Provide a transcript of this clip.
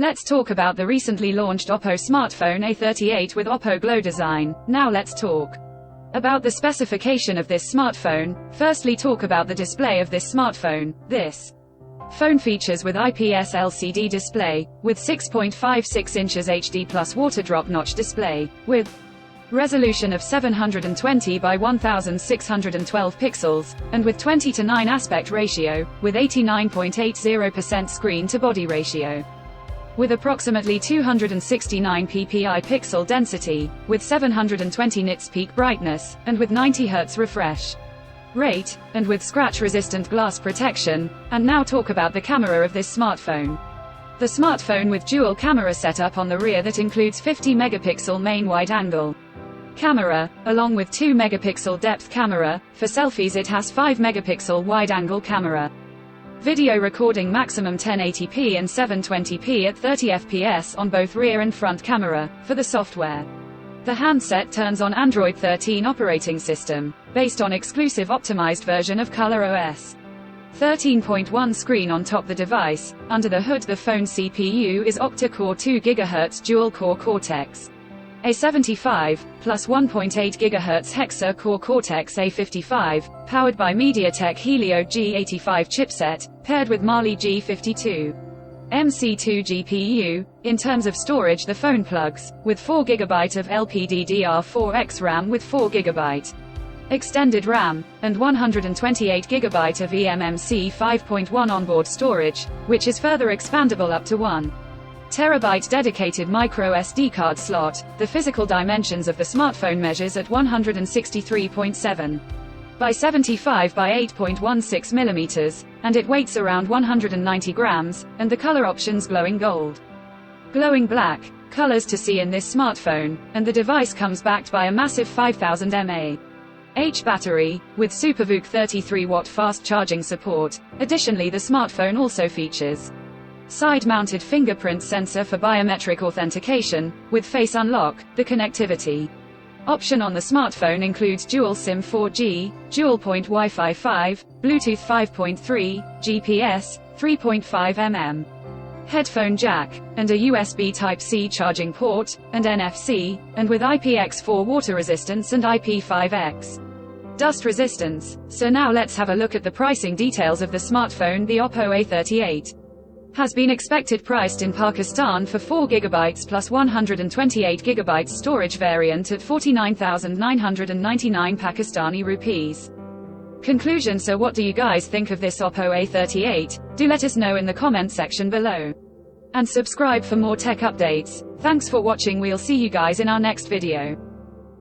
Let's talk about the recently launched OPPO smartphone A38 with OPPO Glow design. Now let's talk about the specification of this smartphone. Firstly, talk about the display of this smartphone. This phone features with IPS LCD display, with 6.56 inches HD plus water drop notch display, with resolution of 720 by 1612 pixels, and with 20:9 aspect ratio, with 89.80% screen to body ratio, with approximately 269 ppi pixel density, with 720 nits peak brightness, and with 90 Hz refresh rate, and with scratch-resistant glass protection. And now talk about the camera of this smartphone. The smartphone with dual camera setup on the rear that includes 50 megapixel main wide-angle camera, along with 2 megapixel depth camera. For selfies it has 5 megapixel wide-angle camera. Video recording maximum 1080p and 720p at 30 fps on both rear and front camera. For the software, the handset turns on Android 13 operating system, based on exclusive optimized version of ColorOS 13.1 screen on top the device. Under the hood, the phone CPU is octa-core 2 GHz dual-core Cortex A75, plus 1.8 GHz hexa-core Cortex A55, powered by MediaTek Helio G85 chipset, paired with Mali G52 MC2 GPU. In terms of storage, the phone plugs with 4 GB of LPDDR4X RAM with 4 GB extended RAM, and 128 GB of eMMC 5.1 onboard storage, which is further expandable up to 1 TB dedicated micro SD card slot. The physical dimensions of the smartphone measures at 163.7 by 75 by 8.16 mm, and it weighs around 190 grams, and the color options glowing gold, glowing black, colors to see in this smartphone, and the device comes backed by a massive 5000 mAh battery, with SuperVOOC 33-watt fast charging support. Additionally, the smartphone also features side-mounted fingerprint sensor for biometric authentication, with face unlock. The connectivity option on the smartphone includes dual SIM 4G, dual-point Wi-Fi 5, Bluetooth 5.3, GPS, 3.5 mm headphone jack, and a USB Type-C charging port, and NFC, and with IPX4 water resistance and IP5X dust resistance. So now let's have a look at the pricing details of the smartphone. The OPPO A38 has been expected priced in Pakistan for 4 GB plus 128 GB storage variant at 49,999 Pakistani rupees. Conclusion: so what do you guys think of this OPPO A38? Do let us know in the comment section below. And subscribe for more tech updates. Thanks for watching. We'll see you guys in our next video.